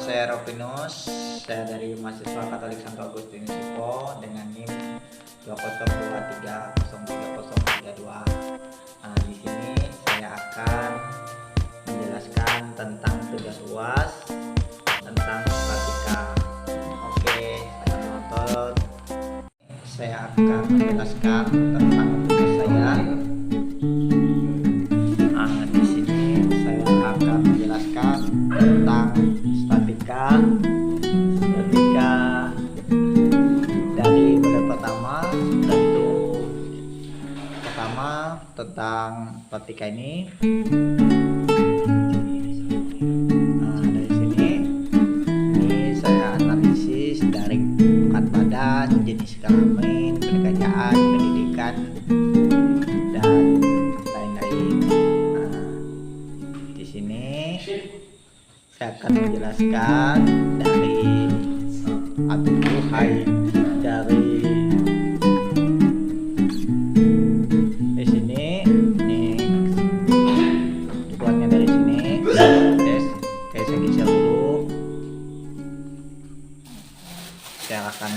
saya Rovinus. Saya dari mahasiswa Katolik Santo Agustinus Sipo dengan NIM 202303032. Di sini saya akan menjelaskan tentang tugas UAS, tentang pratika. Oke, saya menonton. Saya akan menjelaskan tentang tugas saya. Di sini saya akan menjelaskan tentang statika dari model pertama. Tentang statika ini. Dari sini saya analisis dari berat badan, jenis kelamin, pekerjaan, pendidikan, dan lain-lain. Di sini saya akan menjelaskan dari atribusi dari sini. Ini dibuatnya dari sini. Oke, saya geser dulu. Saya akan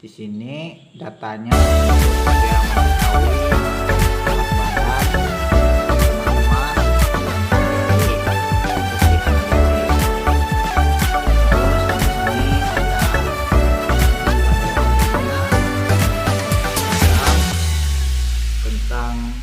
di sini datanya saya mengetahui berat badan tentang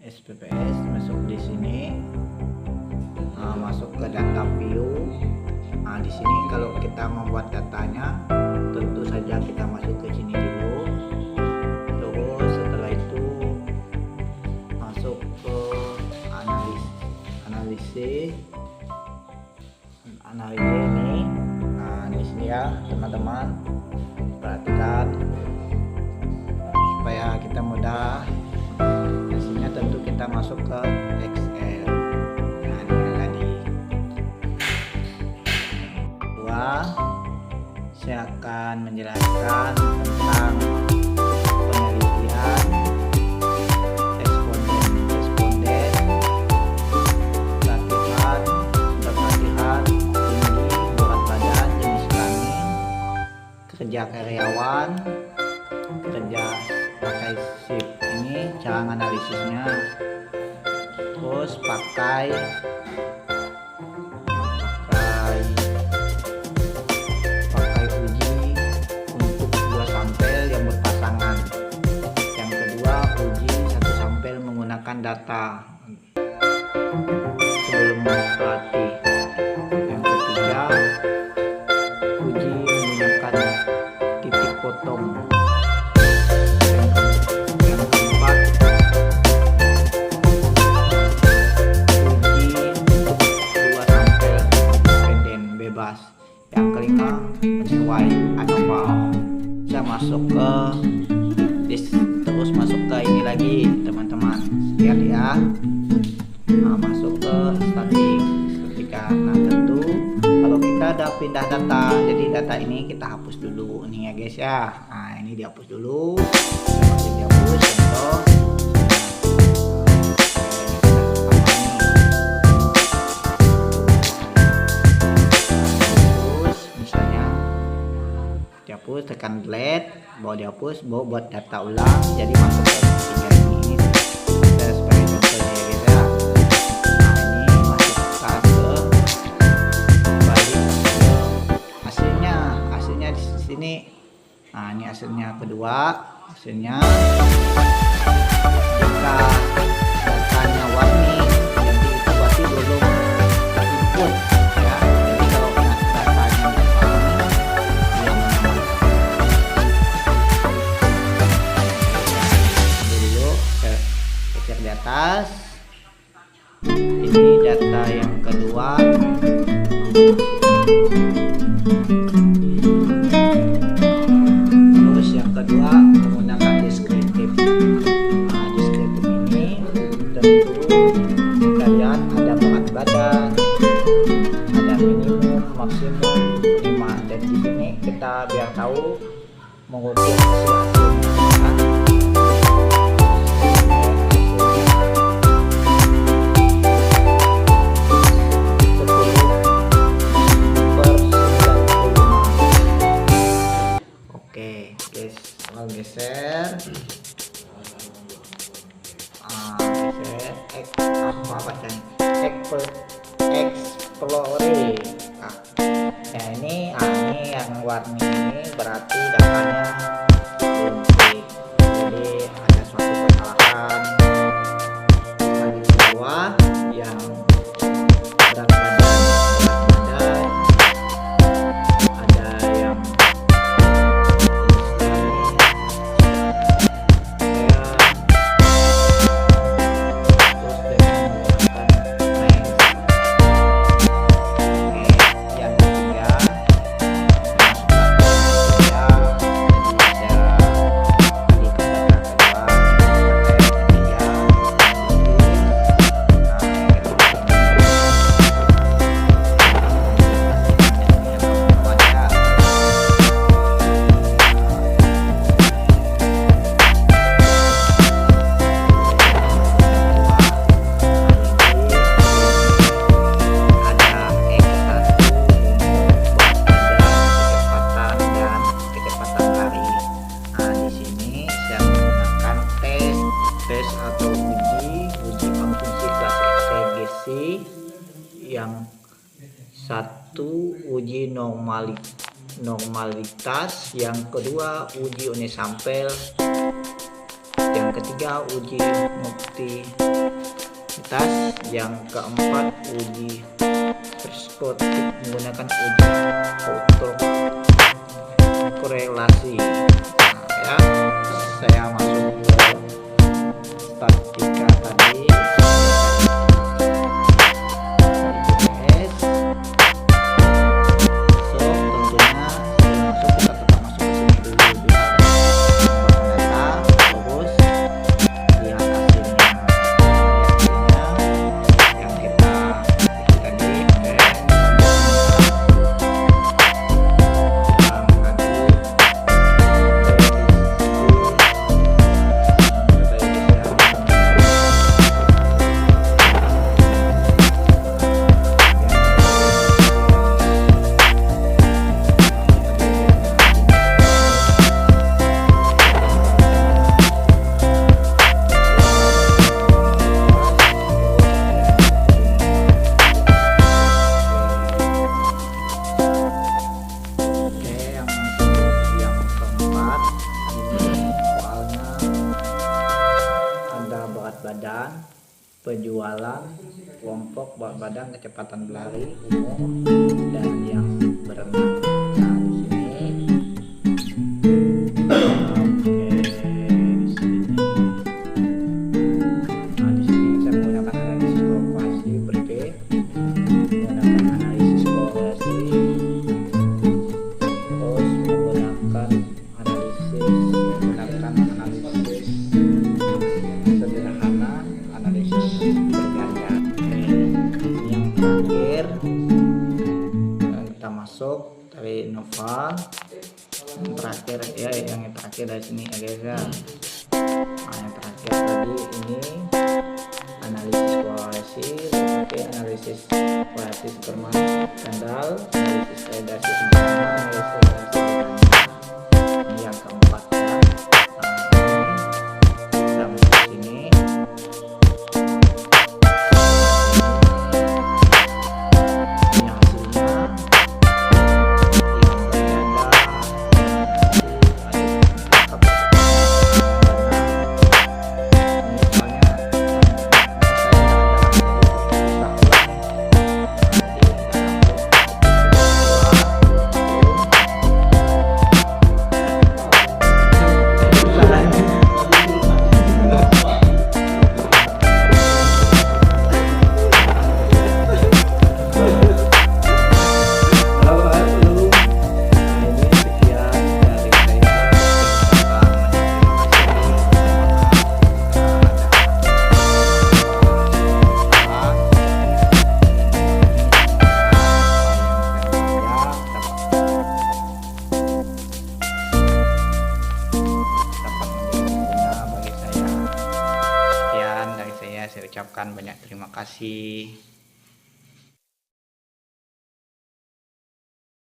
SPPS masuk di sini, masuk ke data view. Di sini kalau kita membuat datanya, tentu saja kita masuk ke sini dulu. Terus setelah itu masuk ke analisis ini. Di sini ya teman-teman, perhatikan supaya kita mudah. Tentu kita masuk ke Excel. Ini tadi. Saya akan menjelaskan tentang penelitian responden, latihan, tinggi, berat badan, jenis kelamin, kerja karyawan, kerja pakai shift. Ini cara analisisnya. Terus pakai uji untuk 2 sampel yang berpasangan. Yang kedua, uji 1 sampel menggunakan data sebelum melatih. Yang ketiga, uji menggunakan titik potong. Yang kelima, sesuai ANOVA. Saya masuk ke terus masuk ke ini lagi teman-teman, lihat ya. Masuk ke statika. Tentu kalau kita ada pindah data, jadi data ini kita hapus dulu nih ya guys ya. Ini dihapus dulu. Dihapus contoh. Dihapus, tekan delete, bawa dihapus, bawa buat data ulang, jadi masuk ke tiga ini. Saya sebagai contohnya ya guys ya. Ini masukkan ke balik ke hasilnya di sini. Ini hasilnya kedua, hasilnya jika datanya warni atas. Ini data yang kedua. Terus yang kedua menggunakan deskriptif. Nah, deskriptif ini tentu kita lihat ada berat badan, ada minimum, maksimum 5, dan di sini kita biar tahu mengukur hasil-hasilnya. Oke, guys, geser. Geser apa kan? Explore. Ini yang warni ini berarti datanya unik. Jadi ada suatu kesalahan. Di bawah yang berat badan, ada yang yang satu uji normalitas, yang kedua uji unit sampel, yang ketiga uji multiplitas, yang keempat uji perspektif menggunakan uji autokorelasi. Nah, ya, saya masuk ke statistika tadi. Badan, penjualan, kelompok, berat badan, kecepatan berlari, umur, dan yang berenang. Nah, di sini, di sini saya menggunakan analisis korelasi berikut, menggunakan analisis korelasi, terus menggunakan analisis bergaya. Yang terakhir kita masuk dari Nova. Yang terakhir ya, yang terakhir dari sini ya guys ya. Nah, yang terakhir tadi ini analisis korelasi, analisis korelasi Superman skandal, analisis relasi sederhana, analisis relasi sederhana. Ini yang keempat ya. ucapkan banyak terima kasih.